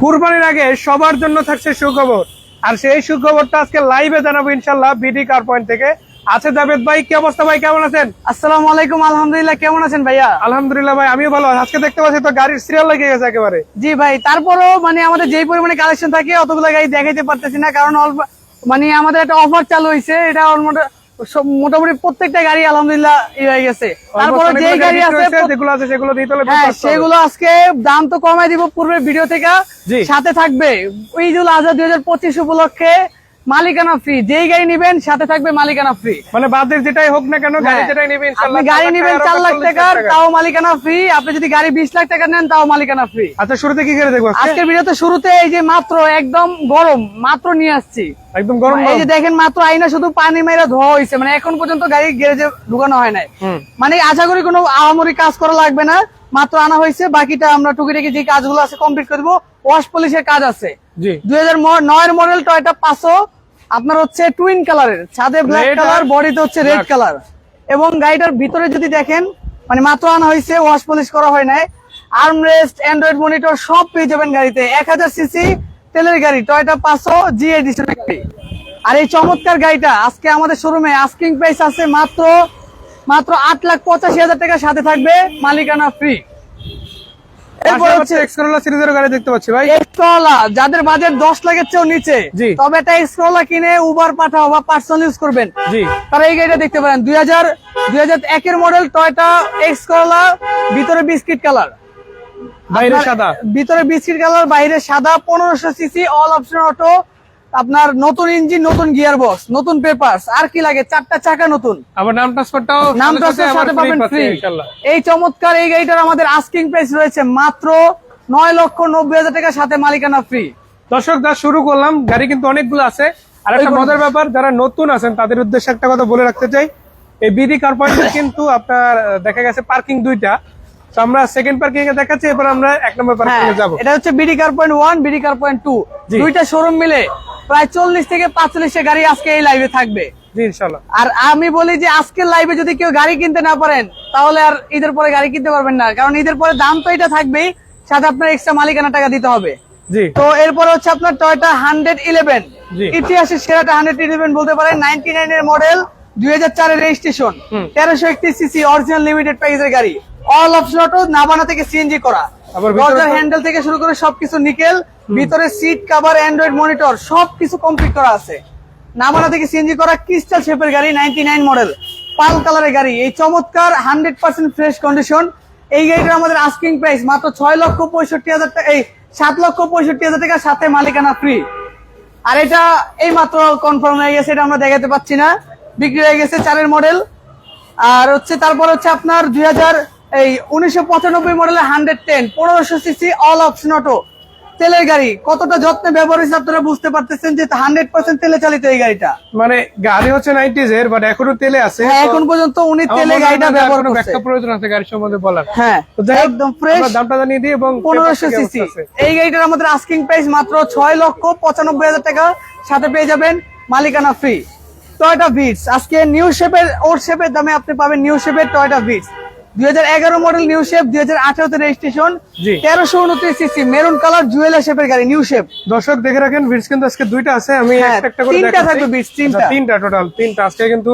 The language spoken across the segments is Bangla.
কুরবানির আগে সবার জন্য থাকছে সুখবর, আর সেই সুখবরটা আজকে লাইভে জানাবো ইনশাল্লাহ বিডি কার পয়েন্ট থেকে। আছে জাবেদ ভাই, কি অবস্থা ভাই, কেমন আছেন? আসসালামু আলাইকুম। আলহামদুলিল্লাহ, কেমন আছেন ভাইয়া? আলহামদুলিল্লাহ ভাই, আমিও ভালো। আজকে দেখতে পাচ্ছি তো গাড়ির সিরিয়াল লেগে গেছে একেবারে। জি ভাই, তারপরও মানে আমাদের যেই পরিমাণে কালেকশন থাকে অতগুলো গাড়ি দেখাইতে পারতেছি না, কারণ অল্প মানে আমাদের একটা অফার চালু হয়েছে। এটা মোটামুটি প্রত্যেকটা গাড়ি আলহামদুলিল্লাহ হয়ে গেছে। তারপরে যেই গাড়ি আছে যেগুলো আছে সেগুলো দিয়ে তাহলে হ্যাঁ, সেগুলো আজকে দাম তো কমাই দিব পূর্বের ভিডিও থেকে। সাথে থাকবে ঈদুল আজহা 2025 উপলক্ষে মালিকানা ফ্রি। যেই গাড়ি নিবেন সাথে থাকবে মালিকানা ফ্রি। মানে বাজেট যেটাই হোক না কেন, গাড়ি যেটাই নিবেন ইনশাআল্লাহ। আপনি গাড়ি নিবেন 4 লাখ টাকার, তাও মালিকানা ফ্রি। আপনি যদি গাড়ি 20 লাখ টাকা নেন, তাও মালিকানা ফ্রি। আচ্ছা, শুরুতে কি করে দেখবো আজকের ভিডিওতে? শুরুতে এই যে মাত্র একদম গরম মাত্র নিয়ে আসছি, একদম গরম। এই যে দেখেন মাত্র আইনা শুধু পানি মেরে ধোয়া হয়েছে, মানে এখন পর্যন্ত গাড়ি গ্যারেজে ঢুকানো হয় নাই। মানে আশা করি কোনো আহামরি কাজ করা লাগবে না, মাত্র আনা হয়েছে। বাকিটা আমরা টুকিটাকি যে কাজগুলো আছে কমপ্লিট করে দেবো। ওয়াশ পলিশের কাজ আছে। 2009 মডেল টয়োটা পাসো, আপনার হচ্ছে টুইন কালারের, ছাদে ব্ল্যাক কালার, বডিতে হচ্ছে রেড কালার। এবং গাড়িটার ভিতরে যদি দেখেন মানে মাত্র আনা হয়েছে, ওয়াশ পলিশ করা হয় নাই। আর্মরেস্ট, অ্যান্ড্রয়েড মনিটর সব পেয়ে যাবেন গাড়িতে। 1000 সিসি তেলের গাড়ি, টয়োটা পাসো জি এডিশন গাড়ি। আর এই চমৎকার গাড়িটা আজকে আমাদের শোরুমে আস্কিং প্রাইস আছে মাত্র 8,85,000 টাকা, সাথে থাকবে মালিকানা ফ্রি। এরপর হচ্ছে এক্সকরোলা সিরিজের গাড়ি দেখতে পাচ্ছি ভাই। এক্সকরোলা, যাদের বাজেট 10 লাখের চেয়েও নিচে, তবে একটা এক্সকরোলা কিনে উবার পাঠাও বা পার্সোনাল ইউজ করবেন, তারা এই গাড়িটা দেখতে পারেন। 2001 এর মডেল টয়োটা এক্সকরোলা, ভিতরে বিস্কিট কালার, বাইরে সাদা, ভিতরে বিস্কিট কালার, বাইরে সাদা। 1500 সিসি, অল অপশন অটো, আপনার নতুন ইঞ্জিন, নতুন গিয়ার বক্স, নতুন পেপারস, আর কি লাগে, 4টা চাকা নতুন। আবার নাম ট্রান্সফারটাও সাথে পাবেন ফ্রি। এই চমৎকার এই গাড়িটার আমাদের আস্কিং প্রাইস রয়েছে মাত্র 9,90,000 টাকা, সাথে মালিকানা ফ্রি। দর্শক, যা শুরু করলাম, গাড়ি কিন্তু অনেকগুলো আছে। আর একটা মজার ব্যাপার, যারা নতুন আছেন তাদের উদ্দেশ্যে একটা কথা বলে রাখতে চাই। এই বিডি কার পয়েন্টে কিন্তু আপনার দেখা গেছে পার্কিং 2টা। তো আমরা সেকেন্ড পার্কিং এ দেখাচ্ছি, এবার আমরা 1 নম্বর পার্কিং এ যাবো। এটা হচ্ছে BD car point 1, BD car point 2, দুইটা শোরুম মিলে প্রায় 40 থেকে 45 গাড়ি আজকে এই লাইভে থাকবে ইনশাআল্লাহ। আর আমি বলি যে আজকের লাইভে যদি কেউ গাড়ি কিনতে না পারেন, তাহলে আর ঈদের পরে গাড়ি কিনতে পারবেন না, কারণ ঈদের পরে দাম তো এটা থাকবেই, সাথে আপনার এক্সট্রা মালিকানা টাকা দিতে হবে। তো এরপর হচ্ছে আপনার টয়োটা 111, ইতিহাসের সেরাটা 111 বলতে পারেন। 99 এর মডেল, 2004 এর রেজিস্ট্রেশন, 1331 সিসি, অরিজিনাল লিমিটেড প্রাইসের গাড়ি, অল অপশন অটো, নাবানা থেকে সিএনজি করা, দরজার হ্যান্ডেল থেকে শুরু করে সবকিছু নিকেল, ভিতরে সিট কভার, অ্যান্ড্রয়েড মনিটর সবকিছু কমপ্লিট করা আছে। নাবানা থেকে সিএনজি করা ক্রিস্টাল শেপের গাড়ি, 99 মডেল, পাল কালারের গাড়ি। এই চমৎকার 100% ফ্রেশ কন্ডিশন এই গাড়িটার আমাদের আস্কিং প্রাইস মাত্র 6,65,000 টাকা, এই 7,65,000 টাকা, সাথে মালিকানা ফ্রি। আর এটা এই মাত্র কনফার্ম হয়ে গেছে, এটা আমরা দেখাতে পাচ্ছি না, বিক্রি হয়ে গেছে 4 এর মডেল। আর হচ্ছে তারপর হচ্ছে আপনার 1995 মডেলের 110, 1500 সিসি, অল অপশন অটো, তেলের গাড়ি। কতটা যত্নে ব্যবহার হয়েছে আপনারা বুঝতে পারতেছেন যে 100% তেলে চালিত এই গাড়িটা। মানে গাড়ি হচ্ছে 90s এর, বাট এখনো তেলে আছে। হ্যাঁ, এখন পর্যন্ত উনি তেলে গাড়িটা ব্যবহার করছে। ব্যাখ্যা প্রয়োজন আছে গাড়ির সম্বন্ধে বলার? হ্যাঁ, একদম ফ্রেশ। দামটা জানিয়ে দিই। এবং 1500 সিসি এই গাড়িটার আমাদের আস্কিং প্রাইস মাত্র 6,95,000 টাকা, সাথে পেয়ে যাবেন মালিকানা ফ্রি। টয়োটা ভিটস আজকে নিউ শেপের, ওল্ড শেপের দামে আপনি পাবেন নিউ শেপের Toyota Vitz. 2011 model, new shape, 2018 তে registration, 1329 CC, maroon colour, jeweller শেপের গাড়ি, নিউ শেপ। দর্শক দেখে রাখেন, ভিটস কিন্তু আজকে 2টা আছে। আমি একটা করে তিনটা থাকবে ভিটস, তিনটা টোটাল 3টা। আজকে কিন্তু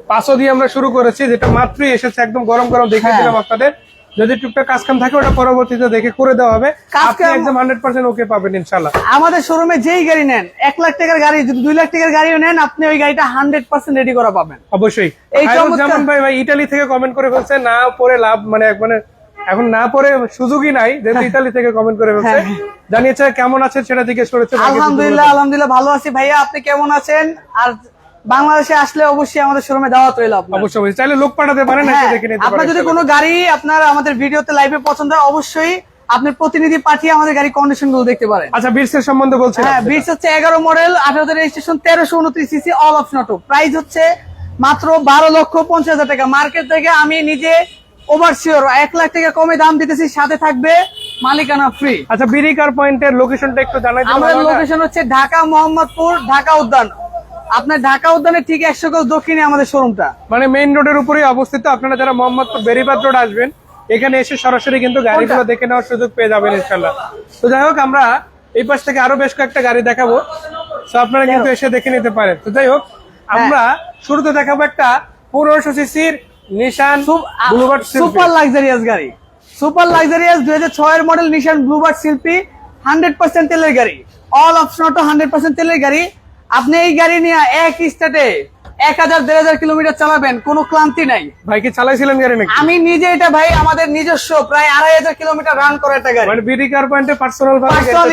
500 দিয়ে আমরা শুরু করেছি, যেটা মাত্রই এসেছে, একদম গরম গরম দেখে দিলাম আপনাদের। যদি টুকটাক কাজ কাম থাকে ওটা পরবর্তীতে দেখে করে দেওয়া হবে, আপনি একদম 100% ওকে পাবেন ইনশাআল্লাহ। আমাদের শোরুমে যেই গাড়ি নেন, 1 লাখ টাকার গাড়ি, যদি 2 লাখ টাকার গাড়িও নেন, আপনি ওই গাড়িটা 100% রেডি করা পাবেন অবশ্যই। এই যেমন ভাই ইতালি থেকে কমেন্ট করে ফেলছে, না পরে লাভ, মানে এখন না পরে সুযোগই নাই, যেহেতু ইতালি থেকে কমেন্ট করে ফেলছে। জানিয়েছে কেমন আছে সেটা জিজ্ঞেস করেছে। আলহামদুলিল্লাহ ভালো আছি ভাইয়া, আপনি কেমন আছেন? আর বাংলাদেশে আসলে অবশ্যই আমাদের শোরুমে দাওয়াত রইল। অবশ্যই চাইলে লোক পাঠাতে পারেন, আপনার যদি কোনো গাড়ি আপনার আমাদের ভিডিওতে লাইভে পছন্দ হয়, অবশ্যই আপনি প্রতিনিধি পাঠিয়ে আমাদের গাড়ি কন্ডিশন গুলো দেখতে পারেন। আচ্ছা, বিটস এর সম্বন্ধে বলছেন? হ্যাঁ, বিটস হচ্ছে 11 model, 18 registration, 1329 CC, all option auto, price হচ্ছে মাত্র 12,50,000 টাকা। মার্কেট থেকে আমি নিজে ওভারসিওর 1 লাখ টাকা কমে দাম দিতেছি, সাথে থাকবে মালিকানা ফ্রি। আচ্ছা, বিডি কার পয়েন্টের লোকেশনটা একটু জানাই দিন। আমাদের লোকেশন হচ্ছে ঢাকা মোহাম্মদপুর, ঢাকা উদ্যান। আপনার ঢাকা উদ্যানের ঠিক 100 গজ দক্ষিণে আমাদের শোরুমটা, মানে মেইন রোডের উপরেই অবস্থিত। আপনারা যারা মোহাম্মদপুর বেরিবাদ রোড আসবেন, এখানে এসে সরাসরি কিন্তু গাড়িগুলো দেখে নেওয়ার সুযোগ পেয়ে যাবেন ইনশাআল্লাহ। তো যাই হোক, আমরা এই পাশ থেকে আরো বেশ কয়েকটা গাড়ি দেখাবো, তো আপনারা কিন্তু এসে দেখে নিতে পারেন। তো যাই হোক, আমরা শুরুতে দেখাবো একটা 1500 সিসির নিশান ব্লুবার্ড সুপার লাক্সারিয়াস গাড়ি, সুপার লাক্সারিয়াস 2006 এর মডেল নিশান ব্লুবার্ড শিল্পী, 100% তেলের গাড়ি, অল অপশন অটো, 100% তেলের গাড়ি। আপনি এই গাড়ি নিয়ে এক স্টার্টে 1000-1500 কিলোমিটার চালাবেন, কোনো ক্লান্তি নাই। ভাই কি চালাইছিলেন গাড়ি নাকি? আমি নিজে এটা ভাই আমাদের নিজস্ব প্রায় 2500 কিলোমিটার রান করে একটা গাড়ি, মানে বিডি কার পয়েন্টে পার্সোনাল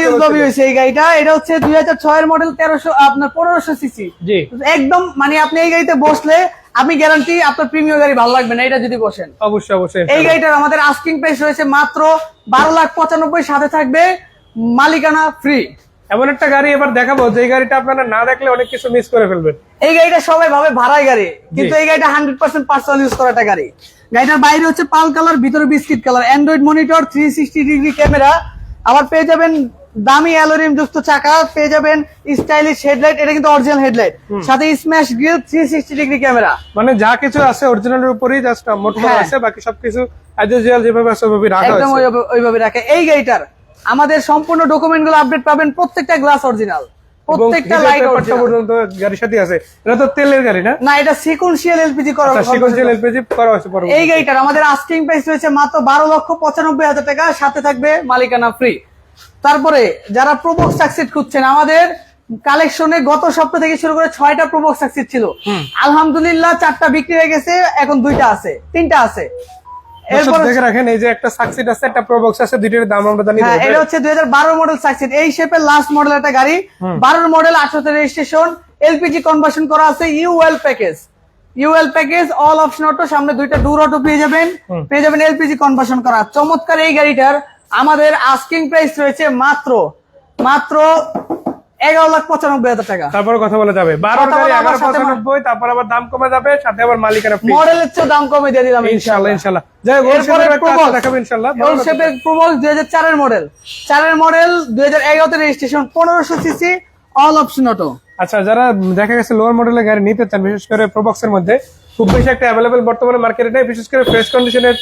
ইউজ হয়েছে এই গাড়িটা। এটা হচ্ছে 2006 এর মডেল, 1500 সিসি। জি, একদম মানে আপনি এই গাড়িতে বসলে আমি গ্যারান্টি আপনার প্রিমিয়াম গাড়ি ভালো লাগবে না এটা যদি বসেন। অবশ্যই অবশ্যই। এই গাড়িটার আমাদের আস্কিং প্রাইস রয়েছে মাত্র 12,95,000, সাথে থাকবে মালিকানা ফ্রি। এমন একটা গাড়ি এবার দেখাবো যে গাড়িটা আপনারা না দেখলে অনেক কিছু মিস করে ফেলবেন। এই গাড়িটা সবাই ভাবে ভাড়াই গাড়ি, কিন্তু এই গাড়িটা 100% পার্সোনাল ইউজ করা একটা গাড়ি। গাড়িটার বাইরে হচ্ছে পাল কালার, ভিতরে biscuit colour, Android monitor, 360 degree camera, আবার পেয়ে যাবেন দামি অ্যালুমিনিয়াম যুক্ত চাকা, পেয়ে যাবেন স্টাইলিশ হেডলাইট, এটা কিন্তু অরিজিনাল হেডলাইট, সাথে স্ম্যাশ গ্রিল, 360 ডিগ্রি ক্যামেরা। মানে যা কিছু আছে অরিজিনালের উপরেই জাস্ট মোট আছে, বাকি সবকিছু অ্যাজ ইউজুয়াল যেভাবে আছে ওইভাবে রাখা একদম হয়েছে। ওইভাবে রাখে। এই গাড়িটার আমাদের সম্পূর্ণ ডকুমেন্ট গুলো আপডেট পাবেন, প্রত্যেকটা গ্লাস অরিজিনাল, প্রত্যেকটা লাইট অরিজিনাল পর্যন্ত গাড়ির সাথে আছে। এটা তো তেলের গাড়ি না? না, এটা সিকোয়েন্সিয়াল এলপিজি করা, সিকোয়েন্সিয়াল এলপিজি করা হয়েছে। এই গাড়িটার আমাদের আস্কিং প্রাইস রয়েছে মাত্র 12,95,000 টাকা, সাথে থাকবে মালিকানা ফ্রি। তারপরে যারা প্রোবক্স সাকসিড খুঁজছেন, আমাদের কালেকশনে গত সপ্তাহ থেকে শুরু করে 6টা প্রোবক্স সাকসিড ছিল, আলহামদুলিল্লাহ 4টা বিক্রি হয়ে গেছে, এখন 2টা আছে, 3টা আছে। এরপর দেখে রাখেন, এই যে একটা সাকসিড আছে, একটা প্রোবক্স আছে, দুইটার দাম আমরা জানি। হ্যাঁ, এটা হচ্ছে 2012 মডেল সাকসিড, এই শেপের লাস্ট মডেল একটা গাড়ি, 12 মডেল, 18তে রেজিস্ট্রেশন, এলপিজি কনভার্সন করা আছে, UL package, all option auto, সামনে 2টা ডোর অটো পেয়ে যাবেন এলপিজি কনভার্সন করা। চমৎকার এই গাড়িটার আমাদের আস্কিং প্রাইস রয়েছে মাত্র 11,95,000 টাকা। তারপর কথা বলা যাবে 11,95,000, তারপর আবার দাম কমে যাবে, সাথে আবার মালিকানা ফ্রি। মডেলের চেয়ে দাম কমে দিয়ে দিলাম ইনশাআল্লাহ ইনশাআল্লাহ। যাই হোক, এরপরে দেখাবো ইনশাআল্লাহ। শেপের প্রোবক্স 2004 এর মডেল, 2011 তে registration, 1500 CC, all option auto. আচ্ছা, যারা দেখা গেছে লোয়ার মডেলের গাড়ি নিতে চান, বিশেষ করে প্রোবক্সের মধ্যে খুব বেশি একটা অ্যাভেলেবল বর্তমানে মার্কেটে নেই, বিশেষ করে ফ্রেশ কন্ডিশনের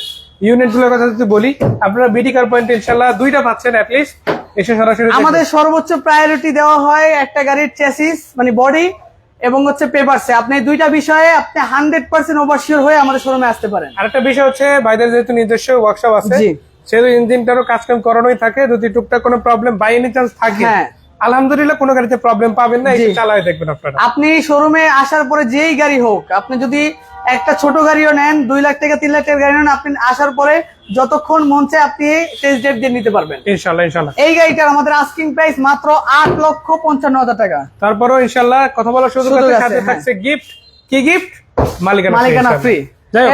ইউনিটগুলোর কথা যদি বলি, আপনারা বিডি কার পয়েন্টে ইনশাআল্লাহ 2টা পাচ্ছেন অ্যাট লিস্ট, এসে সরাসরি। আমাদের সর্বোচ্চ প্রায়োরিটি দেওয়া হয় একটা গাড়ির চ্যাসিস মানে বডি এবং হচ্ছে পেপারসে। আপনি 2টা বিষয়ে আপনি 100% ওভারশিওর হয়ে আমাদের শোরুমে আসতে পারেন। আরেকটা বিষয় হচ্ছে, ভাইদের যেহেতু নিজস্ব ওয়ার্কশপ আছে, জি, সেহেতু ইঞ্জিনটারও কাজকাম করানোই থাকে। যদি টুকটাক কোনো প্রবলেম বাই এনি চান্স থাকে, আলহামদুলিল্লাহ কোনো গাড়িতে প্রবলেম পাবেন না, একটু চালায় দেখবেন আপনারা। আপনি শোরুমে আসার পরে যেই গাড়ি হোক, আপনি যদি একটা ছোট গাড়িও নেন, 2 লাখ টাকা 3 লাখ টাকার গাড়ি নেন, আপনি আসার পরে যতক্ষণ মন চায় আপনি টেস্ট ড্রাইভ দিয়ে নিতে পারবেন ইনশাআল্লাহ ইনশাআল্লাহ। এই গাড়িটার আমাদের আস্কিং প্রাইস মাত্র 8,55,000 টাকা। তারপরও ইনশাআল্লাহ কথা বলার সুযোগ আছে, সাথে থাকছে গিফট। কি গিফট? মালিকানা ফ্রি।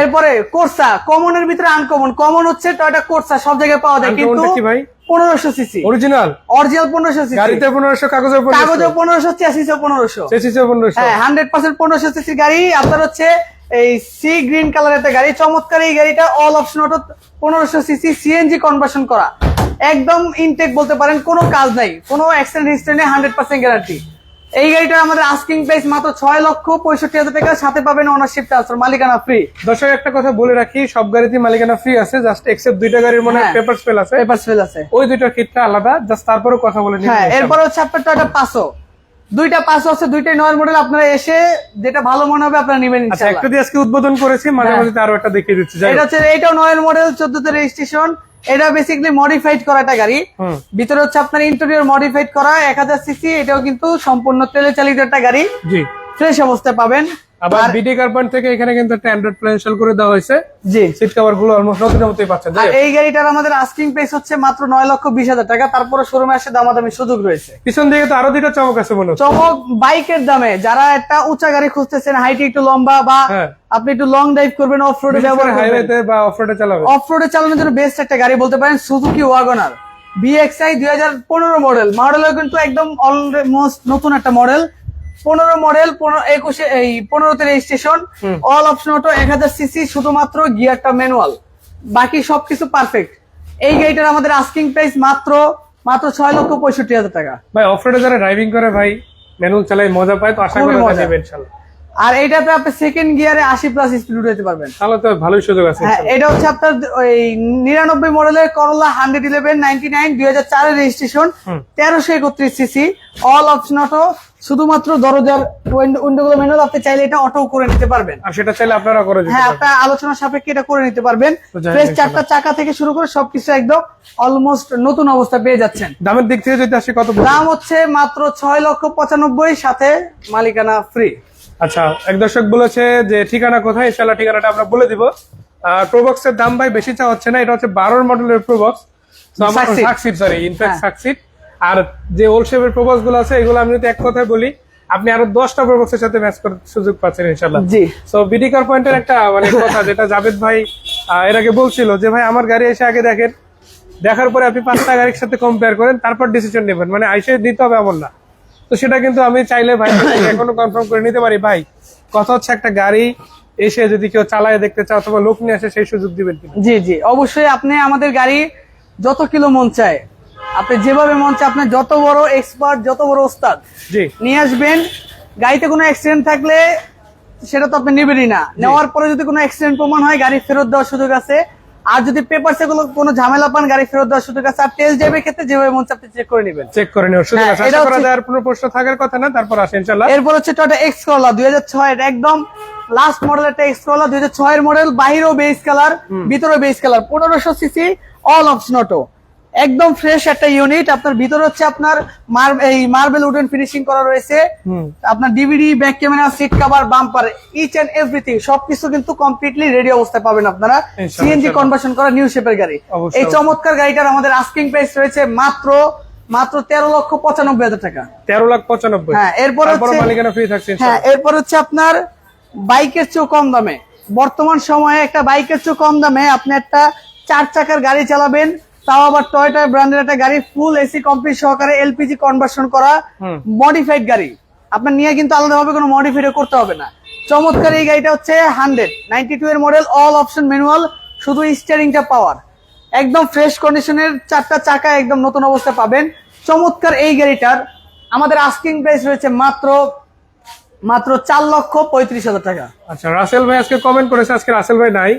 এরপরে কোর্সা, কমনের ভিতরে আনকমন। কমন হচ্ছে টয়োটা কোর্সা, সব জায়গায় পাওয়া যায়, কিন্তু কি ভাই? 1500 সিসি অরিজিনাল 1500 সিসি, গাড়িতে 1500, কাগজে 1500, চ্যাসিসে 1500, হ্যাঁ 100% 1500 সিসি গাড়ি। আপনার হচ্ছে এই সি গ্রিন কালার একটা গাড়ি, চমৎকার এই গাড়িটা, all option auto, 1500 CC, CNG conversion করা, একদম ইনটেক বলতে পারেন, কোনো কাজ নাই, কোনো অ্যাক্সিডেন্ট হিস্ট্রি নেই, 100% গ্যারান্টি। এই গাড়িটা আমাদের আস্কিং প্রাইস মাত্র 6,65,000 টাকা, সাথে পাবেন ওনারশিপ ট্রান্সফার, মালিকানা ফ্রি। দর্শক একটা কথা বলে রাখি, সব গাড়িতে মালিকানা ফ্রি আছে, জাস্ট এক্সেপ্ট 2টা গাড়ির মনে পেপার স্পেল আছে, ওই 2টার ক্ষেত্রে আলাদা, জাস্ট তারপরেও কথা বলে নিন। হ্যাঁ, এরপর হচ্ছে আপনার টয়োটা পাসো, 2টা পাসো আছে, 2টাই নয় মডেল, আপনারা এসে যেটা ভালো মনে হবে আপনারা নেবেন আচ্ছা, ইনশাআল্লাহ। একটা দিয়ে আজকে উদ্বোধন করেছি, মাঝে মাঝে আরো একটা দেখিয়ে দিচ্ছি। এটা হচ্ছে, এইটাও নয় মডেল, 14তে রেজিস্ট্রেশন। এটা বেসিক্যালি মডিফাইড করা একটা গাড়ি, ভিতরে হচ্ছে আপনার ইন্টেরিয়র মডিফাইড করা, 1000 সিসি। এটাও কিন্তু সম্পূর্ণ তেলে চালিত একটা গাড়ি, জি, ফ্রেশ অবস্থায় পাবেন। আবার বিডি কার পয়েন্ট থেকে এখানে কিন্তু একটা অ্যান্ড্রয়েড প্লে ইনস্টল করে দেওয়া হয়েছে, জি, সিট কভার গুলো অলমোস্ট নতুনের মতোই পাচ্ছেন। আর এই গাড়িটার আমাদের আস্কিং প্রাইস হচ্ছে মাত্র 9,20,000 টাকা, তারপরে শোরুমে এসে দামাদামি সুযোগ রয়েছে। পিছন দিকে তো আরো 2টা চমক আছে মনে হচ্ছে। চমক বাইকের দামে, যারা একটা উঁচা গাড়ি খুঁজতেছেন, হাইটে একটু লম্বা, বা আপনি একটু লং ড্রাইভ করবেন, অফ রোডে ব্যবহার করবেন, হাইওয়েতে বা অফ রোডে চালাবেন, অফ রোডে চালানোর জন্য বেস্ট একটা গাড়ি বলতে পারেন, সুজুকি ওয়াগনার বিএক্সআই 2015 মডেল। মডেলও কিন্তু একদম অলমোস্ট নতুন একটা মডেল, 15 মডেল, 15তে registration, all option auto, 1000 CC, শুধুমাত্র গিয়ারটা ম্যানুয়াল, বাকি সবকিছু পারফেক্ট। এই গাড়িটার আমাদের আস্কিং প্রাইস মাত্র 6,65,000 টাকা। ভাই অফ রোডে যারা ড্রাইভিং করে ভাই, ম্যানুয়াল চালায় মজা পায়, তো আশা করি মজা পাবে ইনশাআল্লাহ। আর এইটাতে আপনি সেকেন্ড গিয়ারে 80+ স্পিড উঠাতে পারবেন। তাহলে তো ভালোই সুযোগ আছে। হ্যাঁ, এটা হচ্ছে আপনার ওই 99 মডেলের করোলা 111/99 2004 এর registration, 1331 CC, all option auto. শুধুমাত্র দরজার উইন্ডোগুলো ম্যানুয়াল, আপনি চাইলে এটা অটো করে নিতে পারবেন। আর সেটা চাইলে আপনারা করে দিতে হ্যাঁ, পারবেন। আপনার আলোচনা সাপেক্ষে এটা করে নিতে পারবেন। ফ্রেশ চারটা চাকা থেকে শুরু করে সবকিছু একদম অলমোস্ট নতুন অবস্থা পেয়ে যাচ্ছেন। দামের দিক থেকে যদি আসি কত? দাম হচ্ছে মাত্র 6,95,000, সাথে মালিকানা ফ্রি। আচ্ছা, এক দর্শক বলেছে যে ঠিকানা কোথায়, ইনশাআল্লাহ ঠিকানাটা আমরা বলে দিব। প্রোবক্সের দাম ভাই বেশি চা হচ্ছে না, এটা হচ্ছে 12 মডেলের Probox, Succeed, sorry in fact Succeed. আর যে ওল্ড শেপের প্রোবক্স গুলো আছে এগুলো আমি যদি এক কথায় বলি, আপনি আরো 10টা প্রোবক্সের সাথে ম্যাচ করার সুযোগ পাচ্ছেন ইনশাআল্লাহ। জি। সো বিডি কার পয়েন্টের একটা মানে কথা যেটা জাভেদ ভাই এর আগে বলছিল যে ভাই আমার গাড়ি এসে আগে দেখেন, দেখার পরে আপনি 5টা গাড়ির সাথে কম্পেয়ার করেন, তারপর ডিসিশন নেবেন, মানে আইসে নিতে হবে এমন না। তো সেটা কিন্তু আমি চাইলে ভাই এখনো কনফার্ম করে নিতে পারি। ভাই কথা হচ্ছে একটা গাড়ি এসে যদি কেউ চালায় দেখতে চায় অথবা লোক নিয়ে আসে, সেই সুযোগ দিবেন কিনা? জি জি, অবশ্যই। আপনি আমাদের গাড়ি যত কিলো মন চায়, আপনি যেভাবে মন চায়, আপনার যত বড় এক্সপার্ট, যত বড় ওস্তাদ জি নিয়ে আসবেন। গাড়িতে কোনো অ্যাক্সিডেন্ট থাকলে সেটা তো আপনি নেবেনই না, নেওয়ার পরে যদি কোনো অ্যাক্সিডেন্ট প্রমাণ হয় গাড়ি ফেরত দেওয়ার সুযোগ আছে। আর যদি পেপারসে কোনো ঝামেলা পান, গাড়ি ফেরত দেওয়ার সুযোগ আছে। আর টেস্ট ড্রাইভের ক্ষেত্রে যেভাবে মন চায় আপনি চেক করে নেবেন, চেক করে নেওয়ার সুযোগ আছে। এটা আশা করা যায় আর কোনো প্রশ্ন থাকার কথা না, তারপর আসে ইনশাআল্লাহ। এরপর হচ্ছে টয়োটা এক্স করলা 2006 এর একদম লাস্ট মডেল, একটা এক্স করলা 2006 এর মডেল, বাহিরেও বেজ কালার, ভিতরেও beige colour, 1500 CC, all option auto, একদম ফ্রেশ একটা ইউনিট। আপনার ভিতরে হচ্ছে আপনার মার্বেল উডেন ফিনিশিং করা রয়েছে, আপনার DVD, back camera, seat cover, bumper, each and everything সবকিছু কিন্তু কমপ্লিটলি রেডি অবস্থায় পাবেন আপনারা। সিএনজি কনভার্সন করা নিউ শেপের গাড়ি। এই চমৎকার গাড়িটার আমাদের আস্কিং প্রাইস রয়েছে মাত্র 13,95,000 টাকা। 13,95,000। হ্যাঁ, এরপর হচ্ছে মালিকানা ফ্রি থাকছে হ্যাঁ, ইনশাআল্লাহ। এরপর হচ্ছে আপনার বাইকের চেয়েও কম দামে, বর্তমান সময়ে একটা বাইকের চেয়েও কম দামে আপনি একটা 4 চাকার গাড়ি চালাবেন, তাও আবার টয়োটা ব্র্যান্ডের একটা গাড়ি, ফুল এসি কমপ্লিট সহকারে, এলপিজি কনভার্সন করা, মডিফাইড গাড়ি। আপনার নিয়ে কিন্তু আলাদাভাবে কোনো মডিফাইড করতে হবে না। চমৎকার এই গাড়িটা হচ্ছে 192 এর মডেল, অল অপশন ম্যানুয়াল, শুধু স্টিয়ারিংটা পাওয়ার, একদম ফ্রেশ কন্ডিশনের, 4টা চাকা একদম নতুন অবস্থা পাবেন। চমৎকার এই গাড়িটার আমাদের আস্কিং প্রাইস রয়েছে মাত্র 4,35,000 টাকা। আচ্ছা, রাসেল ভাই আজকে কমেন্ট করেছে, আজকে রাসেল ভাই নাই,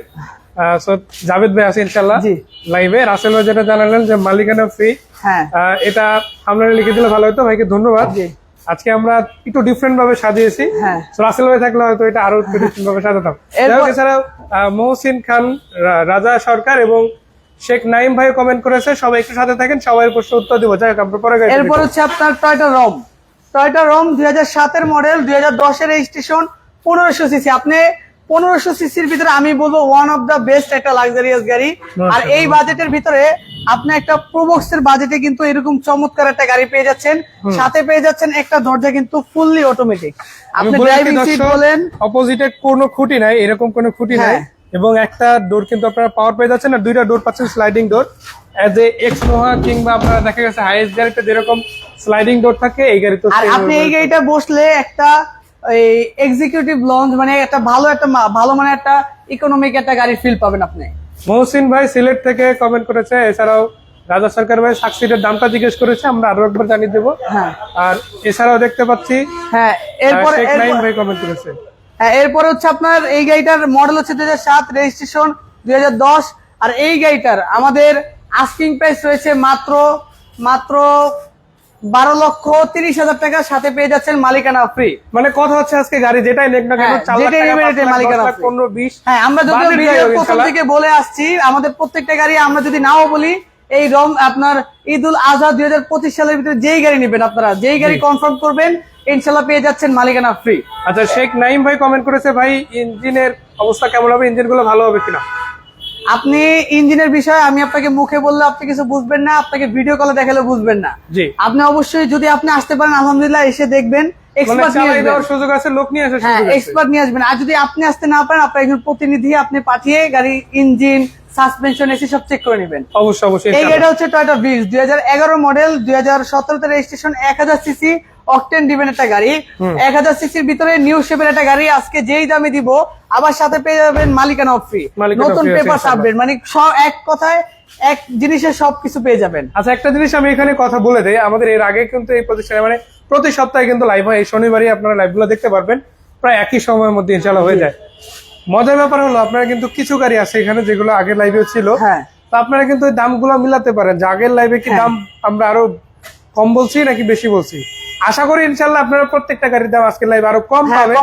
সো জাভেদ ভাই আছে ইনশাআল্লাহ জি লাইভে। রাসেল ভাই যেটা জানালেন যে মালিকানা ফ্রি, হ্যাঁ, এটা আপনারা লিখে দিলে ভালো হতো। ভাইকে ধন্যবাদ। জি, আজকে আমরা একটু ডিফারেন্ট ভাবে সাজিয়েছি। হ্যাঁ, রাসেল ভাই থাকলে হয়তো এটা আরো একটু ডিফারেন্ট ভাবে সাজাতাম। এছাড়াও মহসিন খান, রাজা সরকার এবং শেখ নাইম ভাই কমেন্ট করেছে। সবাই একটু সাথে থাকেন, সবাই প্রশ্ন উত্তর দিব। যাই হোক, আমরা পরে এরপর হচ্ছে আপনার টয়োটা রম 2007 এর মডেল, 2010 এর রেজিস্ট্রেশন, 1500 সিসি। আপনি 1500 সিসির ভিতরে আমি বলবো ওয়ান অফ দা বেস্ট একটা লাক্সারিয়াস গাড়ি। আর এই বাজেটের ভিতরে আপনি একটা প্রোবক্সের বাজেটে কিন্তু এরকম চমৎকার একটা গাড়ি পেয়ে যাচ্ছেন, সাথে পেয়ে যাচ্ছেন একটা দরজা কিন্তু ফুললি অটোমেটিক। আপনি ড্রাইভিং সিট বলেন, অপোজিটে কোনো খুঁটি নাই, এরকম কোনো খুঁটি নাই, এবং একটা ডোর কিন্তু আপনারা পাওয়ার পেয়ে যাচ্ছেন, আর 2টা ডোর পাচ্ছেন sliding door. As a x Noha কিংবা আপনারা দেখা গেছে হাইয়েস্ট গাড়িতে যেরকম স্লাইডিং ডোর থাকে, এই গাড়ি তো। আর আপনি এই গাড়িটা বসলে একটা এক্সিকিউটিভ লঞ্চ, মানে একটা ভালো মানে একটা ইকোনমিক একটা গাড়ির ফিল পাবেন আপনি। মহসিন ভাই সিলেট থেকে কমেন্ট করেছে। এছাড়াও রাজা সরকার ভাই সাকসিডের দামটা জিজ্ঞেস করেছে, আমরা আরো একবার জানিয়ে দেবো। হ্যাঁ, আর এছাড়াও দেখতে পাচ্ছি হ্যাঁ, এরপর শেখ নাইম ভাই কমেন্ট করেছে। হ্যাঁ, এরপর হচ্ছে আপনার এই গাড়িটার মডেল হচ্ছে 2007, রেজিস্ট্রেশন 2010। আর এই গাড়িটার আমাদের আস্কিং প্রাইস রয়েছে মাত্র 12,30,000 টাকা, সাথে পেয়ে যাচ্ছেন মালিকানা ফ্রি। মানে কথা হচ্ছে আজকে গাড়ি যেটাই নেক না কেন, 4 লাখ টাকা, 5 লাখ, মালিকানা 10 লাখ, 15, 20। হ্যাঁ, আমরা যদি ভিডিওর প্রথম থেকে বলে আসছি, আমাদের প্রত্যেকটা গাড়ি আমরা যদি নাও বলি, এই রং আপনার ঈদুল আজহা 2025 সালের ভিতরে যেই গাড়ি নেবেন, আপনারা যেই গাড়ি কনফার্ম করবেন ইনশাল্লাহ পেয়ে যাচ্ছেন মালিকানা ফ্রি। আচ্ছা, শেখ নাইম ভাই কমেন্ট করেছে, ভাই ইঞ্জিনের অবস্থা কেমন হবে, ইঞ্জিন গুলো ভালো হবে কিনা? আপনি ইঞ্জিনের বিষয়ে আমি আপনাকে মুখে বললে আপনি কিছু বুঝবেন না, আপনাকে ভিডিও কলে দেখালে বুঝবেন না। জি, আপনি অবশ্যই যদি আপনি আসতে পারেন আলহামদুলিল্লাহ, এসে দেখবেন, এক্সপার্ট নিয়ে দেওয়ার সুযোগ আছে, লোক নিয়ে আসার সুযোগ আছে। এক্সপার্ট নিয়ে আসবেন। আর যদি আপনি আসতে না পারেন, আপনার একজন প্রতিনিধি আপনি পাঠিয়ে গাড়ি ইঞ্জিন, সাসপেনশন, এসি সব চেক করে নেবেন। অবশ্যই। এই গাড়িটা হচ্ছে টয়োটা ব্রিজ 2011 মডেল, 2017 তে রেজিস্ট্রেশন, 1000 সিসি, অকটেন ডিভেন একটা গাড়ি, 1000 সিসির ভিতরে নিউ শেপের একটা গাড়ি। আজকে যেই দামে দিব, আবার সাথে পেয়ে যাবেন মালিকানা ফ্রি, নতুন পেপার আপডেট, মানে এক কথায় এক জিনিসের সবকিছু পেয়ে যাবেন। আচ্ছা, একটা জিনিস আমি এখানে কথা বলে দেই, আমাদের এর আগে কিন্তু এই প্রতিষ্ঠানে মানে প্রতি সপ্তাহে কিন্তু লাইভ হয়, এই শনিবারই আপনারা লাইভ গুলো দেখতে পারবেন। প্রায় একই সময়ের মধ্যে ইনশাল্লাহ হয়ে যায়। মজার ব্যাপার হলো আপনারা কিন্তু কিছু গাড়ি আছে এখানে যেগুলো আগের লাইভে ছিল, হ্যাঁ তো আপনারা কিন্তু ওই দামগুলো মিলাতে পারেন যে আগের লাইভে কি দাম আমরা আরো কম বলছি নাকি বেশি বলছি। আশা করি ইনশাল্লাহ আপনারা প্রত্যেকটা গাড়ির দাম আজকের লাইভে আরো কম পাবেন।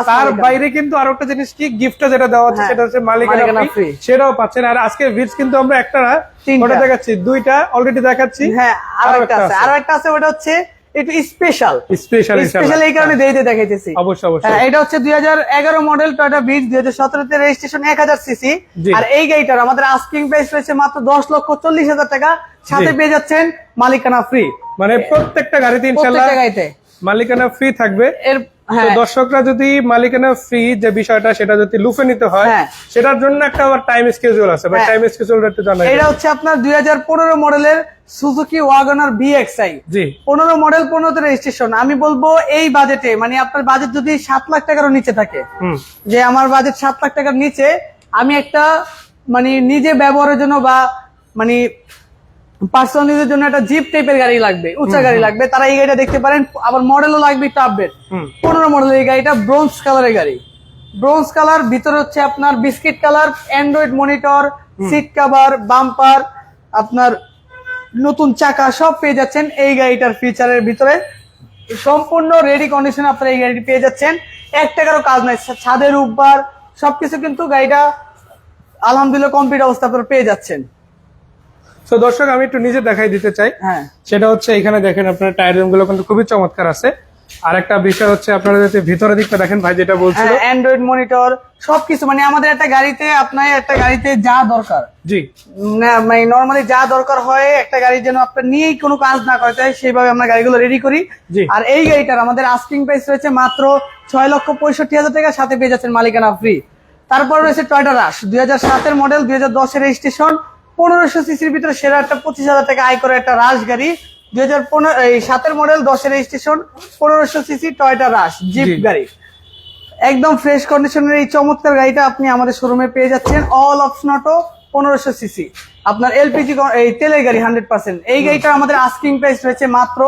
তার বাইরে কিন্তু আরো একটা জিনিস কি গিফটটা যেটা দেওয়া হচ্ছে সেটা হচ্ছে মালিকানা ফ্রি, সেটাও পাচ্ছেন। আর আজকে ভিডস কিন্তু আমরা একটা না তিনটা দেখাচ্ছি, দুইটা অলরেডি দেখাচ্ছি। হ্যাঁ আরো একটা আছে ওটা হচ্ছে একটু স্পেশাল এই কারণে দেরিতে দেখাইতেছি। অবশ্যই এটা হচ্ছে 2011 মডেল টয়োটা ভিডস, 2017 তে রেজিস্ট্রেশন 1000 সিসি। আর এই গাড়িটার আমাদের আস্কিং প্রাইস রয়েছে মাত্র 10,40,000 টাকা, সাথে পেয়ে যাচ্ছেন মালিকানা ফ্রি। মানে প্রত্যেকটা গাড়িতে ইনশাআল্লাহ মালিকানা ফ্রি থাকবে। দর্শকরা যদি মালিকানা ফ্রি যে বিষয়টা সেটা যদি লুফে নিতে হয় সেটার জন্য একটা আবার টাইম স্কেজুয়াল আছে, বা টাইম স্কেজুয়ালটা একটু জানাই। এটা হচ্ছে আপনার 2015 মডেলের সুজুকি ওয়াগনার VXi, জি 15 মডেল 15 তে রেজিস্ট্রেশন। আমি বলবো এই বাজেটে, মানে আপনার বাজেট যদি 7 লাখ টাকারও নিচে থাকে, যে আমার বাজেট 7 লাখ টাকার নিচে, আমি একটা মানে নিজে ব্যবহারের জন্য বা মানে পার্সোনালিদের জন্য একটা জিপ টাইপের গাড়ি লাগবে, উঁচা গাড়ি লাগবে, তারা এই গাড়িটা দেখতে পারেন। আবার মডেলও লাগবে একটু আপডেট। 15 মডেলের এই গাড়িটা ব্রোঞ্জ কালারের গাড়ি, ব্রোঞ্জ কালার, ভিতরে হচ্ছে আপনার biscuit colour, Android monitor, seat cover, bumper, আপনার নতুন চাকা সব পেয়ে যাচ্ছেন এই গাড়িটার ফিচারের ভিতরে। সম্পূর্ণ রেডি কন্ডিশনে আপনারা এই গাড়িটি পেয়ে যাচ্ছেন, 1 টাকারও কাজ নাই, ছাদের উপর সবকিছু কিন্তু গাড়িটা আলহামদুলিল্লাহ কমপ্লিট অবস্থা আপনারা পেয়ে যাচ্ছেন। তো দর্শক আমি একটু নিজে দেখাই দিতে চাই, সেটা হচ্ছে এখানে দেখেন আপনার টায়ার রিম গুলো কিন্তু খুবই চমৎকার আছে। আর একটা বিষয় হচ্ছে আপনারা যদি ভিতরের দিকটা দেখেন, ভাই যেটা বলছিল অ্যান্ড্রয়েড মনিটর সবকিছু, মানে আমাদের একটা গাড়িতে আপনার একটা গাড়িতে যা দরকার, জি মানে নরমালি যা দরকার হয় একটা গাড়ি যেন আপনার নিয়েই কোনো কাজ না করতে হয়, সেইভাবে আমরা গাড়িগুলো রেডি করি। আর এই গাড়িটার আমাদের আস্কিং প্রাইস রয়েছে মাত্র 6,65,000 টাকা, সাথে পেয়ে যাচ্ছেন মালিকানা ফ্রি। তারপর রয়েছে টয়োটা রাশ 2007 মডেল, 2010 রেজিস্ট্রেশন, 1500 সিসির ভিতরে সেরা একটা 25,000 টাকা আয় করে একটা রাশ গাড়ি। 2007 model, 10 registration, 1500 CC Toyota Rush jeep গাড়ি, একদম ফ্রেশ কন্ডিশনের এই চমৎকার গাড়িটা আপনি আমাদের শোরুমে পেয়ে যাচ্ছেন। অল অপশন অটো, 1500 সিসি, আপনার এলপিজি এই তেলের গাড়ি 100%। এই গাড়িটা আমাদের আস্কিং প্রাইস রয়েছে মাত্র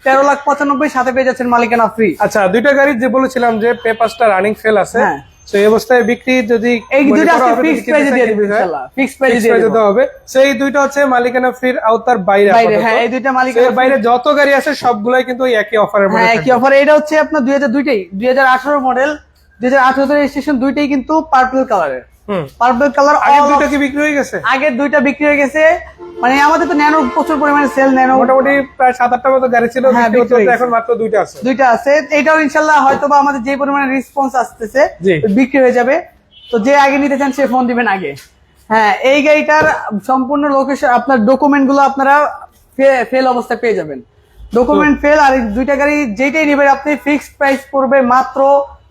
13,95,000, সাথে পেয়ে যাচ্ছেন মালিকানা ফ্রি। আচ্ছা, দুইটা গাড়ি যে বলেছিলাম যে পেপারসটা রানিং ফেল আছে, সেই অবস্থায় বিক্রি যদি এই দুইটা ফিক্সড প্রাইসে দিয়ে দিবেন ইনশাআল্লাহ, ফিক্সড প্রাইসে দিয়ে দেওয়া হবে। সেই দুইটা হচ্ছে মালিকানা ফ্রির আওতার বাইরে। হ্যাঁ, এই দুইটা মালিকানার বাইরে যত গাড়ি আছে সবগুলাই কিন্তু একই অফারের মধ্যে। হ্যাঁ, একই অফার। এটা হচ্ছে আপনার 2018 মডেল, 2018 রেজিস্ট্রেশন, দুইটাই কিন্তু পার্পল কালারের। Purple colour. আগের দুইটা কি বিক্রি হয়ে গেছে? আগের দুইটা বিক্রি হয়ে গেছে, মানে আমাদের তো ন্যানো প্রচুর পরিমাণে সেল, ন্যানো মোটামুটি প্রায় 7-8টার মতো গাড়ি ছিল, এখন মাত্র দুইটা আছে। এটাও ইনশাআল্লাহ হয়তোবা আমাদের যে পরিমাণে রেসপন্স আসতেছে বিক্রি হয়ে যাবে। তো যে আগে নিতে চান সে ফোন দিবেন আগে। হ্যাঁ, এই গাড়িটার সম্পূর্ণ লোকেশন, আপনার ডকুমেন্ট গুলো আপনারা ফেল অবস্থায় পেয়ে যাবেন, ডকুমেন্ট ফেল। আর দুইটা গাড়ি যেটাই নেবেন আপনি ফিক্সড প্রাইস পড়বে মাত্র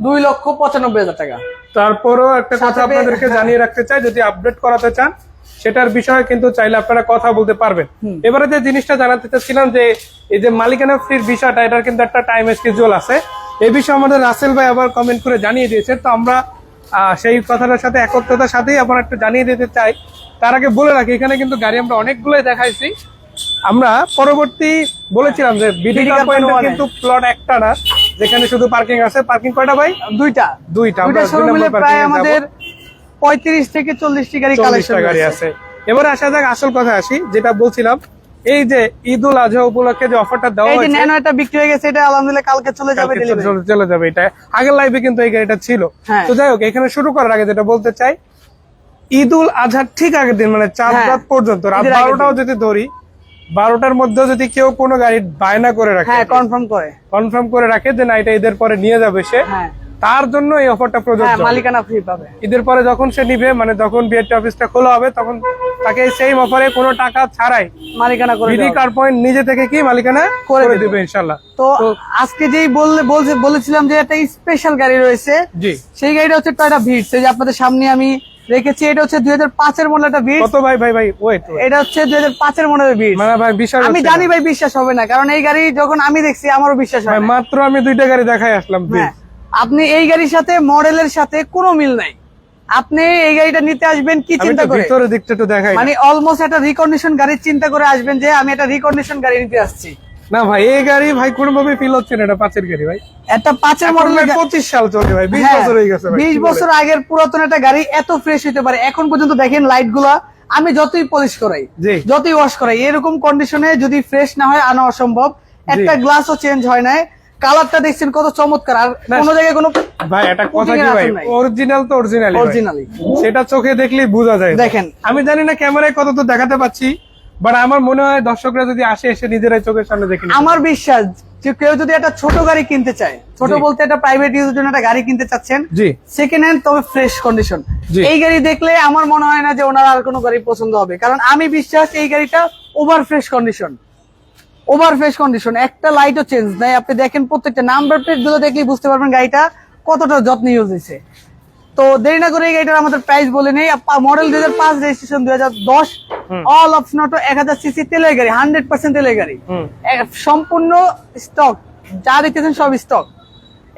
2,95,000 টাকা। তারপরও একটা কথা আপনাদেরকে জানিয়ে রাখতে চাই, যদি আপডেট করাতে চান সেটার বিষয়ে কিন্তু চাইলে আপনারা কথা বলতে পারবেন। এবারে যে জিনিসটা জানাতে চাচ্ছিলাম যে এই যে মালিকানা ফ্রির বিষয়টা, এটার কিন্তু একটা টাইম স্কেজুয়াল আছে। এই বিষয়ে আমাদের রাসেল ভাই আবার কমেন্ট করে জানিয়ে দিয়েছে, তো আমরা সেই কথাটার সাথে একত্রতার সাথেই আবার একটু জানিয়ে দিতে চাই। তার আগে বলে রাখি, এখানে কিন্তু গাড়ি আমরা অনেকগুলোই দেখাইছি। আমরা পরবর্তী বলেছিলাম যে বিডি কার পয়েন্টের কিন্তু প্লট একটা না, যেখানে শুধু পার্কিং আছে। পার্কিং কয়টা ভাই? দুইটা শোরুমে প্রায় আমাদের 35 থেকে 40টি গাড়ি কালেকশন আছে। এবার আসা যাক আসল কথা, আসি যেটা বলছিলাম, এই যে ঈদুল আজহা উপলক্ষে যে অফারটা দেওয়া হয়েছে, এই যে ন্যানো এটা বিক্রি হয়ে গেছে, এটা আলহামদুলিল্লাহ কালকে চলে যাবে। এটা আগের লাইভে কিন্তু এই গাড়িটা ছিল। তো যাই হোক, এখানে শুরু করার আগে যেটা বলতে চাই, ঈদুল আজহার ঠিক আগের দিন মানে 4 রাত পর্যন্ত, রাত 12টাও যদি ধরি, 12টার মধ্যে যদি কেউ কোনো গাড়ি বায়না করে রাখে, কনফার্ম করে রাখে যে না এটা ঈদের পরে নিয়ে যাবে সে, তার জন্য এই অফারটা প্রযোজ্য। মালিকানা ফ্রি পাবে ঈদের পরে যখন সে নিবে, মানে যখন বিআরটি অফিসটা খোলা হবে, তখন তাকে সেম অফারে কোনো টাকা ছাড়াই মালিকানা করে বিডি কার পয়েন্ট নিজে থেকে কি মালিকানা করে দিবে ইনশাআল্লাহ। তো আজকে যেই বলেছিলাম যে একটা স্পেশাল গাড়ি রয়েছে, সেই গাড়িটা হচ্ছে টয়োটা ভিটস, এই যে আপনাদের সামনে আমি রেখেছি। এটা হচ্ছে 2005 মডেল একটা ভিটস। কত ভাই ওয়েট, এটা হচ্ছে 2005 মডেলের ভিটস। মানে ভাই বিশ্বাস, আমি জানি ভাই বিশ্বাস হবে না, কারণ এই গাড়ি যখন আমি দেখছি আমারও বিশ্বাস হয় না। মাত্র আমি দুইটা গাড়ি দেখাই আসলাম। আপনি এই গাড়ির সাথে মডেলের সাথে কোনো মিল নাই। আপনি এই গাড়িটা নিতে আসবেন কি চিন্তা করে, ভিতরের দিকটা একটু দেখাই, মানে অলমোস্ট একটা রিকন্ডিশন গাড়ির চিন্তা করে আসবেন যে আমি একটা রিকন্ডিশন গাড়ি নিতে আসছি। না ভাই এই গাড়ি ভাই কোনোভাবে ফিল হচ্ছে না এটা 5 এর গাড়ি ভাই। একটা 5 এর মডেল মডেল 25 সাল চলে ভাই, 20 বছর হয়ে গেছে ভাই। 20 বছর আগের পুরাতন একটা গাড়ি এত ফ্রেশ হতে পারে? এখন পর্যন্ত দেখেন লাইট গুলা আমি যতই পলিশ করাই, জি। যতই ওয়াশ করাই, এরকম কন্ডিশনে যদি ফ্রেশ না হয় আনা অসম্ভব। একটা গ্লাসও চেঞ্জ হয় না, কালারটা দেখছেন কত চমৎকার। আর কোন জায়গায় কোনো ভাই এটা কথা কি ভাই, অরিজিনাল তো অরিজিনালি, সেটা চোখে দেখলেই বোঝা যায়। দেখেন আমি জানি না ক্যামেরায় কত তো দেখাতে পাচ্ছি, বাট আমার মনে হয় দর্শকরা যদি আসে এসে নিজেরাই চোখের সামনে দেখে নিবে। আমার বিশ্বাস যে কেউ যদি একটা ছোট গাড়ি কিনতে চায়, ছোট বলতে একটা প্রাইভেট ইউজের জন্য একটা গাড়ি কিনতে চাচ্ছেন, জি, সেকেন্ড হ্যান্ড তবে ফ্রেশ কন্ডিশন, এই গাড়ি দেখলে আমার মনে হয় না যে ওনার আর কোনো গাড়ি পছন্দ হবে। কারণ আমি বিশ্বাস এই গাড়িটা ওভার ফ্রেশ কন্ডিশন, একটা লাইটও চেঞ্জ নাই। আপনি দেখেন প্রত্যেকটা নাম্বার প্লেট গুলো দেখলেই বুঝতে পারবেন গাড়িটা কতটা যত্ন ইউজ হয়েছে। তো দেরি না করে এই গাড়িটার আমাদের প্রাইস বলে নেই। Model 2005, registration 2010, all option auto, 1000 CC তেলের গাড়ি, 100% তেলের গাড়ি, সম্পূর্ণ স্টক, যা দেখতেছেন সব স্টক।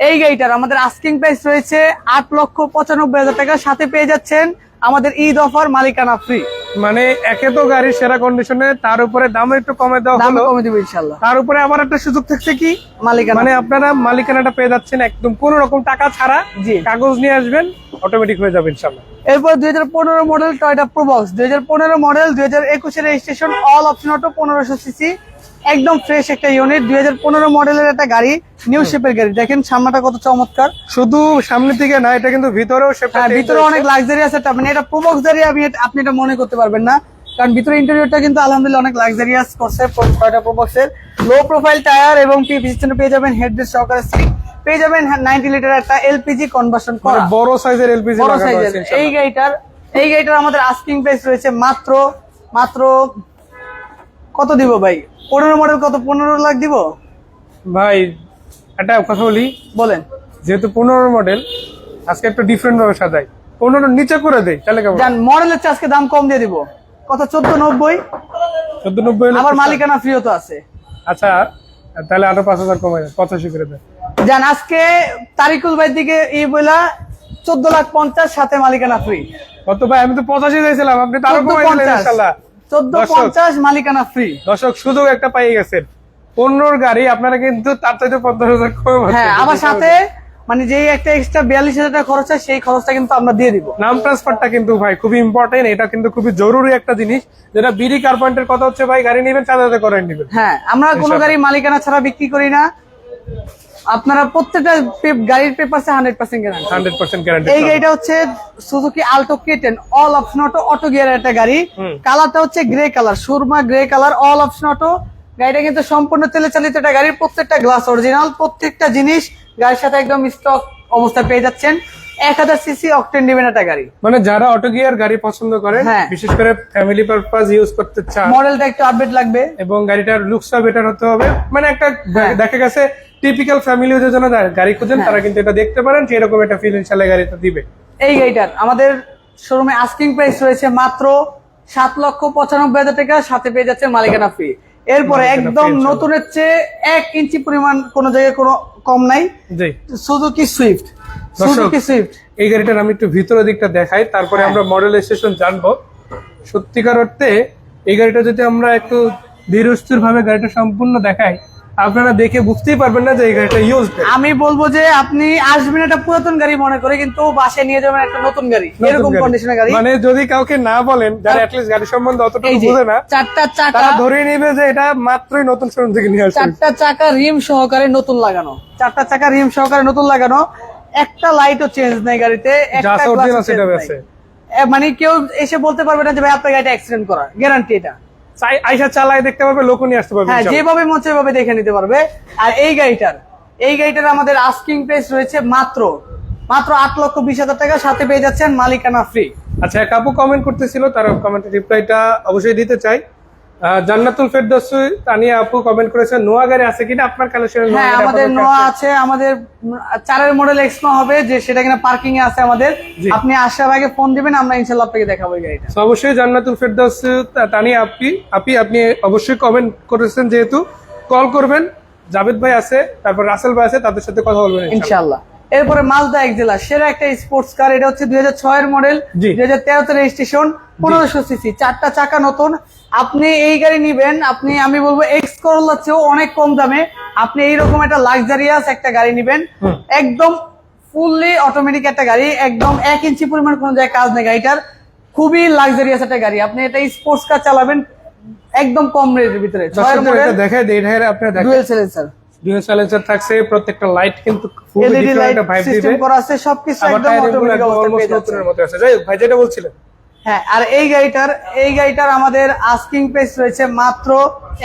এই গাড়িটার আমাদের আস্কিং প্রাইস রয়েছে 8,95,000 টাকা, সাথে পেয়ে যাচ্ছেন আমাদের ঈদ অফার মালিকানা ফ্রি। মানে একে তো গাড়ি সেরা কন্ডিশনে, তার উপরে দাম একটু কমে দেওয়া হলো, কমে দিব ইনশাআল্লাহ। তার উপরে আবার একটা সুযোগ থাকছে কি মালিকানা, মানে আপনারা মালিকানাটা পেয়ে যাচ্ছেন একদম কোন রকম টাকা ছাড়া। জি, কাগজ নিয়ে আসবেন, অটোমেটিক হয়ে যাবে ইনশাআল্লাহ। এরপর 2015 মডেল টয়োটা প্রোবক্স, 2015 মডেল, 2021 এর registration, all option auto, 1500 CC, একদম ফ্রেশ একটা ইউনিট। 2015 মডেলের একটা গাড়ি, নিউ শেপের গাড়ি। দেখেন সামনেটা কত চমৎকার, শুধু সামনে থেকে না, এটা কিন্তু ভিতরেও শেপটা, ভিতরে অনেক লাক্সারিয়াস একটা, মানে এটা প্রোবক্স গাড়ি আপনি এটা মনে করতে পারবেন না, কারণ ভিতরে ইন্টেরিয়রটা কিন্তু আলহামদুলিল্লাহ অনেক লাক্সারিয়াস করছে টয়োটা প্রোবক্স এর। লো প্রোফাইল টায়ার এবং পিছনে পেয়ে যাবেন হেডরেস্ট সহকারে সিট, পেয়ে যাবেন 90 লিটার একটা এলপিজি কনভার্সন করা বড় সাইজের এলপিজি লাগানো আছে। এই গাড়িটার আমাদের আস্কিং প্রাইস রয়েছে মাত্র কত দিব ভাই? 15 মডেল কত, 15 লাখ দিব ভাই। একটা কথা বলি, বলেন। যেহেতু 15 মডেল, আজকে একটু ডিফারেন্ট ভাবে সাজাই, 15 নিচে করে দেই তাহলে কেমন? জান মডেলের চেয়ে আজকে দাম কম দিয়ে দিব, কত 1490, 1490 আবার মালিকানা ফ্রিও তো আছে। আচ্ছা তাহলে আরো 5000 কমাই 85 করে দেন। জান আজকে তারিকুল ভাই দিকে বইলা 14,50,000 সাথে মালিকানা ফ্রি। কত ভাই? আমি তো 85 চাইছিলাম, আপনি তো আরো কমাই দিলেন ইনশাআল্লাহ। 14,50 মালিকানা ফ্রি। দর্শক সুযোগ একটা পাই গেছেন, 15 গাড়ি আপনারা কিন্তু তার চাইতে 50,000 কমে পাচ্ছেন। হ্যাঁ, আবার সাথে মানে যে একটা এক্সট্রা 42,000 টাকা খরচ হয়, সেই খরচটা কিন্তু আমরা দিয়ে দিব। নাম ট্রান্সফারটা কিন্তু ভাই খুবই ইম্পর্টেন্ট, এটা কিন্তু খুবই জরুরি একটা জিনিস। যেটা বিডি কার পয়েন্টের কথা হচ্ছে ভাই, গাড়ি নেবেন চাঁদাতে করে নেবেন। হ্যাঁ, আমরা কোনো গাড়ি মালিকানা ছাড়া বিক্রি করি না। আপনারা প্রত্যেকটা গাড়ির পেপারসে 100% গ্যারান্টি, 100% গ্যারান্টি। এই গাড়িটা হচ্ছে Suzuki Alto K10, all option auto, auto গিয়ারের একটা গাড়ি। কালারটা হচ্ছে গ্রে কালার, সুরমা grey colour, all option auto. গাড়িটা কিন্তু সম্পূর্ণ তেলে চালিত একটা গাড়ি, প্রত্যেকটা গ্লাস অরিজিনাল, প্রত্যেকটা জিনিস গাড়ির সাথে একদম স্টক অবস্থায় পেয়ে যাচ্ছেন। 1000 সিসি অকটেন ডিভেন একটা গাড়ি। মানে যারা অটো গিয়ার গাড়ি পছন্দ করে, বিশেষ করে ফ্যামিলি পারপাস ইউজ করতে চান, মডেলটা একটু আপডেট লাগবে এবং গাড়িটার লুকসটা বেটার হতে হবে, মানে একটা দেখা গেছে টিপিক্যাল ফ্যামিলি ইউজের জন্য গাড়ি খুঁজেন, তারা কিন্তু এটা দেখতে পারেন যে এরকম একটা ফিল ইনশাআল্লাহ গাড়িটা দিবে। এই গাড়িটার আমাদের শোরুমে আস্কিং প্রাইস রয়েছে মাত্র 7,95,000 টাকা, সাথে পেয়ে যাচ্ছে মালিকানা ফ্রি। এরপরে একদম নতুনের চেয়ে 1 ইঞ্চি পরিমাণ কোন জায়গায় কোনো কম নাই, সুজুকি সুইফট। এই গাড়িটার আমি একটু ভিতরের দিকটা দেখাই, তারপরে আমরা মডেল স্টেশন জানবো। সত্যিকার অর্থে এই গাড়িটা যদি আমরা একটু ধীরস্থির ভাবে গাড়িটা সম্পূর্ণ দেখাই, আপনারা দেখে বুঝতেই পারবেন না যে এই গাড়িটা ইউজ। আমি বলবো যে আপনি আসবেন একটা পুরাতন গাড়ি মনে করে, কিন্তু বাসায় নিয়ে যাবেন একটা নতুন গাড়ি, এরকম কন্ডিশনের গাড়ি। মানে যদি কাউকে না বলেন, যারা অ্যাটলিস্ট গাড়ি সম্বন্ধে অতটুকু বোঝে না, 4টা চাকা তারা ধরে নেবে যে এটা মাত্রই নতুন শোরুম থেকে নিয়ে আসছে। 4টা চাকা রিম সহকারে নতুন লাগানো, 4টা চাকা রিম সহকারে নতুন লাগানো, একটা লাইটও চেঞ্জ নাই গাড়িতে, একটা গ্লাস চেঞ্জ নাই। মানে কেউ এসে বলতে পারবে না যে ভাই আপনার গাড়িটা অ্যাক্সিডেন্ট করা, গ্যারান্টি এটা। আইসা চালায় দেখতে পারবে, লোক নিয়ে আসতে পারবে, হ্যাঁ, যেভাবে মন চায় সেভাবে দেখে নিতে পারবে। আর এই গাড়িটার আমাদের আস্কিং প্রাইস রয়েছে মাত্র 8,20,000 টাকা, সাথে পেয়ে যাচ্ছেন মালিকানা ফ্রি। আচ্ছা, এক আপু কমেন্ট করতেছিল, তার কমেন্টের রিপ্লাইটা অবশ্যই দিতে চাই। জান্নাতুল ফেরদৌস তানিয়া আপু কমেন্ট করেছেন, নোয়া গাড়ি আছে কিনা আপনার কালেকশনে? হ্যাঁ, আমাদের নোয়া আছে, আমাদের 4 মডেল এক্সনো হবে, যে সেটা কিনা পার্কিং এ আছে আমাদের। আপনি আসার আগে ফোন দিবেন, আমরা ইনশাআল্লাহ আপনাকে দেখাবো এই গাড়িটা। অবশ্যই জান্নাতুল ফেরদৌস তানিয়া আপনি অবশ্যই কমেন্ট করেছেন, যেহেতু কল করবেন, জাভেদ ভাই আছে, তারপর রাসেল ভাই আছে, তাদের সাথে কথা বলবেন ইনশাআল্লাহ। এরপরে মালদা এক্সেলা সেরা একটা স্পোর্টস কার, এটা হচ্ছে 2006 এর মডেল, 2013 তে রেজিস্ট্রেশন, 1500 সিসি, 4টা চাকা নতুন। আপনি এই গাড়ি নিবেন, আমি বলবো এক্স করোলার চেয়েও অনেক কম দামে আপনি এইরকম একটা লাক্সারিয়াস একটা গাড়ি নিবেন, একদম ফুললি অটোমেটিক একটা গাড়ি, একদম 1 ইঞ্চি পরিমাণ কোনো জায়গায় কাজ নেই গাড়িটার, খুবই লাক্সারিয়াস একটা গাড়ি। আপনি এটা স্পোর্টস কার চালাবেন একদম কম রেটের ভিতরে। 6 এর মডেল, দেখায় দেই এর আপনি দেখেন ডুয়াল সাইলেন্সার, ডুয়াল সাইলেন্সার থাকছে, প্রত্যেকটা লাইট কিন্তু ফুল LED light different vibe system দিবে, করা আছে, সবকিছু আবার একদম অটোমেটিক অবস্থায় পেয়ে যাচ্ছে। নতুনের মতো আছে। যাই হোক ভাই, যেটা বলছিলেন, হ্যাঁ, আর এই গাড়িটার আমাদের আস্কিং প্রাইস রয়েছে মাত্র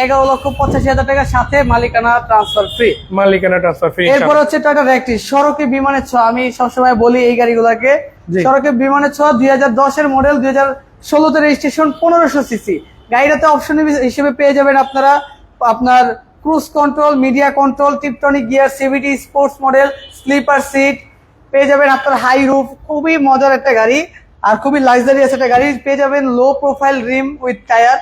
11,85,000 টাকা, সাথে মালিকানা ট্রান্সফার ফ্রি। মালিকানা ট্রান্সফার ফ্রি। এরপর হচ্ছে টয়োটা র্যাকটিস, সড়কে বিমানের ছোঁয়া, আমি সবসময় বলি এই গাড়িগুলোকে, সড়কে বিমানের ছোঁয়া, 2010 এর মডেল, 2016 তে রেজিস্ট্রেশন, 1500 সিসি। গাড়িটাতে অপশন হিসেবে পেয়ে যাবেন আপনারা আপনার cruise control, media control, tiptronic gear, CVT sports model, sleeper seat পেয়ে যাবেন আপনার, হাই রুফ, খুবই মজার একটা গাড়ি আর খুবই লাক্সারিয়াস একটা গাড়ি পেয়ে যাবেন, low profile Rim with tyre,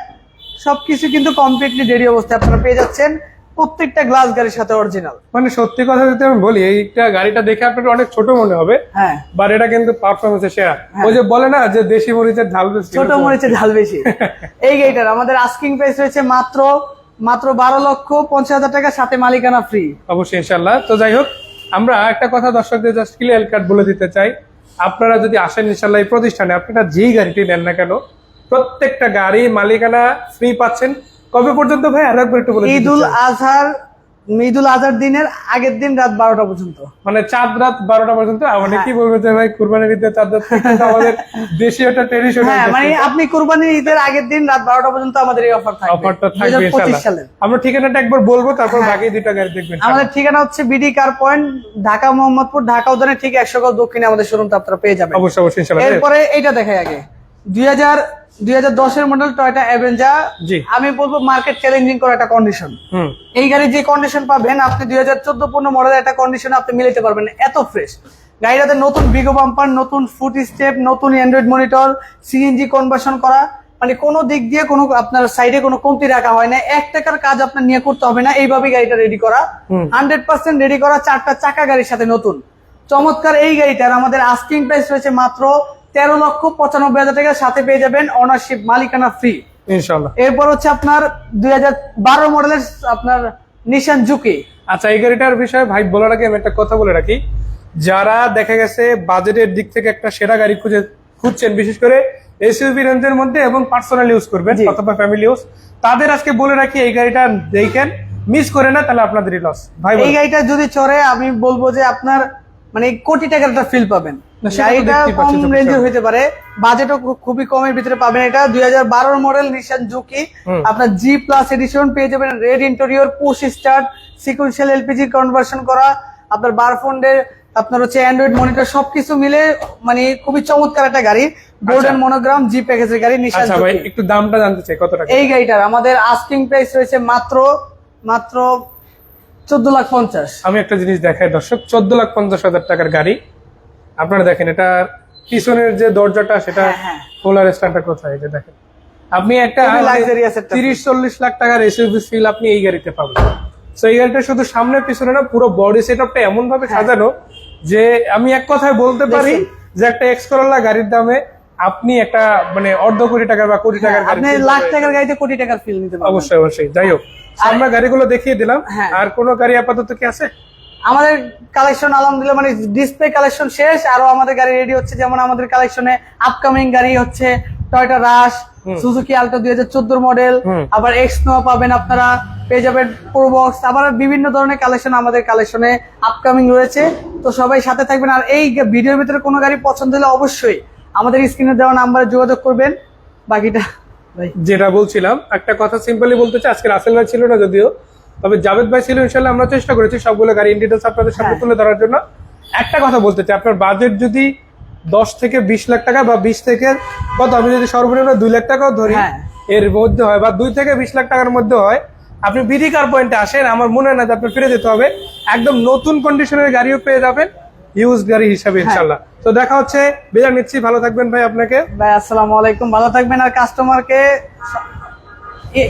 সবকিছু কিন্তু কমপ্লিটলি রেডি অবস্থায় আপনারা পেয়ে যাচ্ছেন, প্রত্যেকটা গ্লাস গাড়ির সাথে অরিজিনাল। মানে সত্যি কথা যদি আমি বলি, এইটা গাড়িটা দেখে আপনার অনেক ছোট মনে হবে, হ্যাঁ, বাট এটা কিন্তু পারফরমেন্সে সেরা। ওই যে বলে না যে দেশি মরিচের ঝাল বেশি, ছোট মরিচের ঝাল বেশি। এই গাড়িটার আমাদের আস্কিং প্রাইস রয়েছে মাত্র 12,50,000 টাকা, সাথে মালিকানা ফ্রি। অবশ্যই ইনশাআল্লাহ। তো যাই হোক, আমরা একটা কথা দর্শকদের জাস্ট ক্লিয়ার কাট বলে দিতে চাই, আপনারা যদি আসেন ইনশাআল্লাহ এই প্রতিষ্ঠানে, আপনারা যেই গাড়িটি নেন না কেন, প্রত্যেকটা গাড়ি মালিকানা ফ্রি পাচ্ছেন। কবে পর্যন্ত ভাই আরেকবার একটু বলে দিন। ঈদুল আজহার দিনের আগের দিন রাত 12টা পর্যন্ত, মানে চাঁদ রাত 12টা পর্যন্ত। মানে কি বলবো যে ভাই, কুরবানির ঈদে চাঁদ রাত কিন্তু আমাদের দেশীয় একটা ট্রেডিশন। হ্যাঁ, মানে আপনি কুরবানির ঈদের আগের দিন রাত 12টা পর্যন্ত আমাদের এই অফার থাকবে। অফারটা থাকবে 2025 সালে। আমরা ঠিকানাটা একবার বলবো, তারপর বাকি দুইটা গাড়ি দেখবেন। আমাদের ঠিকানা হচ্ছে BD car point, Dhaka Mohammadpur, Dhaka উদ্যানের ঠিক 100 গজ দক্ষিণে আমাদের শোরুমটা আপনারা পেয়ে যাবেন। অবশ্যই অবশ্যই ইনশাআল্লাহ। এরপরে এইটা দেখাই আগে, 2010 এর মডেল টয়োটা অ্যাভেঞ্জার, আমি বলবো মার্কেট চ্যালেঞ্জিং করা একটা কন্ডিশন। এই গাড়ির যে কন্ডিশন পাবেন আপনি 2014-15 মডেলের একটা কন্ডিশন আপনি মিলাতে পারবেন না, এত ফ্রেশ। গাড়িটাতে নতুন বিগো বাম্পার, নতুন ফুট স্টেপ, নতুন অ্যান্ড্রয়েড মনিটর, সিএনজি কনভার্সন করা, মানে কোনো দিক দিয়ে কোনো আপনার সাইডে কোনো কমতি রাখা হয় না, 1 টাকার কাজ আপনার নিয়ে করতে হবে না, এইভাবে গাড়িটা রেডি করা, 100% রেডি করা, 4টা চাকা গাড়ির সাথে নতুন চমৎকার। এই গাড়িটার আমাদের আস্কিং প্রাইস রয়েছে মাত্র 13,95,000 টাকা, সাথে পেয়ে যাবেন অনারশিপ, মালিকানা ফ্রি ইনশাআল্লাহ। এরপর হচ্ছে আপনার 2012 মডেলের আপনার নিশান জুকি। আচ্ছা, এই গাড়িটার বিষয়ে ভাই বলার আগে আমি একটা কথা বলে রাখি, যারা দেখা গেছে বাজেটের দিক থেকে একটা সেরা গাড়ি খুঁজছেন, বিশেষ করে এসইউভি রেঞ্জের মধ্যে এবং পার্সোনাল ইউজ করবেন অথবা ফ্যামিলি ইউজ, তাদের আজকে বলে রাখি এই গাড়িটা দেখেন, মিস করে না, তাহলে আপনাদেরই লস ভাই। এই গাড়িটা যদি চড়ে আমি বলবো যে আপনার মানে কোটি টাকার একটা ফিল পাবেন। গাড়িটা কম রেঞ্জের হতে পারে, বাজেটও খুবই কমের ভিতরে পাবেন। এটা 2012 মডেল নিশান জুকি, আপনার জি প্লাস এডিশন পেয়ে যাবেন, red interior, push start, sequential LPG conversion করা, আপনার বারফোনের আপনার হচ্ছে অ্যান্ড্রয়েড মনিটর, সবকিছু মিলে মানে খুবই চমৎকার একটা গাড়ি, গোল্ডেন মনোগ্রাম জি প্যাকেজের গাড়ি নিশান জুকি। ভাই একটু দামটা জানতে চাই কত টাকা? এই গাড়িটার আমাদের আস্কিং প্রাইস রয়েছে মাত্র 14,50,000। আমি একটা জিনিস দেখাই দর্শক, 14,50,000 টাকার গাড়ি। আপনারা দেখেন, এটা পিছনের যে দরজাটা সেটা খোলার স্ট্যান্ডটা কোথায়, যে দেখেন আপনি একটা 30-40 লাখ টাকার এসইউভি ফিল আপনি এই গাড়িতে পাবেন। তো এই গাড়িটা শুধু সামনে পিছনে না, পুরো বডি সেটআপটা এমন ভাবে সাজানো যে আমি এক কথায় বলতে পারি যে একটা এক্স করোলা গাড়ির দামে আপনি একটা মানে অর্ধ কোটি টাকার বা কোটি টাকার গাড়ি, আপনি লাখ টাকার গাড়িতে কোটি টাকার ফিল নিতে পারবেন। অবশ্যই অবশ্যই। যাই হোক, আমরা গাড়িগুলো দেখিয়ে দিলাম, আর কোন গাড়ি আপাতত কি আছে? আমাদের কালেকশন আলহামদুলিল্লাহ মানে ডিসপ্লে কালেকশন শেষ, আরো আমাদের গাড়ি রেডি হচ্ছে। যেমন আমাদের কালেকশনে আপকামিং গাড়ি হচ্ছে টয়োটা রাশ, সুজুকি আলটো 2014 মডেল, আবার এক্স নোয়া পাবেন আপনারা, পেয়ে যাবেন প্রোবক্স, আবার বিভিন্ন ধরনের কালেকশন আমাদের কালেকশনে আপকামিং রয়েছে। তো সবাই সাথে থাকবেন। আর এই ভিডিওর ভিতরে কোনো গাড়ি পছন্দ হলে অবশ্যই আমাদের স্ক্রিনে দেওয়া নাম্বারে যোগাযোগ করবেন। বাকিটা যেটা বলছিলাম, একটা কথা সিম্পলি বলতে চাই, আজকে রাসেল ভাই ছিল না যদিও, তবে জাভেদ ভাই ছিল। ইনশাআল্লাহ আমরা চেষ্টা করেছি সবগুলো গাড়ি ইন ডিটেইলস আপনাদের সামনে তুলে ধরার জন্য। একটা কথা বলতে চাই, আপনার বাজেট যদি 10 থেকে 20 লাখ টাকা বা 20 থেকে কত, আমি যদি সর্বনিম্ন 2 লাখ টাকাও ধরি এর মধ্যে হয়, বা 2 থেকে 20 লাখ টাকার মধ্যে হয়, আপনি বিডি কার পয়েন্টে আসেন, আমার মনে হয় না যে আপনি ফিরে যেতে হবে, একদম নতুন কন্ডিশনের গাড়িও পেয়ে যাবেন ইউজ গাড়ি হিসাবে ইনশাআল্লাহ। তো দেখা হচ্ছে, বিদায় নিচ্ছি, ভালো থাকবেন ভাই। আপনাকে ভাই আসসালামু আলাইকুম, ভালো থাকবেন। আর কাস্টমারকে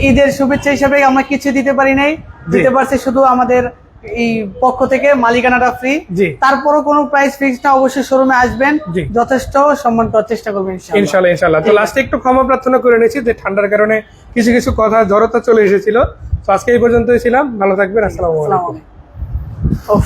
ঈদের শুভেচ্ছা হিসেবে আমরা কিছু দিতে পারি নাই, দিতে পারছি শুধু আমাদের এই পক্ষ থেকে মালিকানাটা ফ্রি। জি। তারপরও কোনো প্রাইস ফিক্স না, অবশ্যই শোরুমে আসবেন, জি। যথেষ্ট সম্মান করার চেষ্টা করবেন ইনশাআল্লাহ ইনশাআল্লাহ। তো লাস্টে একটু ক্ষমা প্রার্থনা করে নিয়েছি যে ঠান্ডার কারণে কিছু কিছু কথা জড়তা চলে এসেছিল। তো আজকে এই পর্যন্তই ছিলাম, ভালো থাকবেন, আসসালামু আলাইকুম। ইনশাআল্লাহ।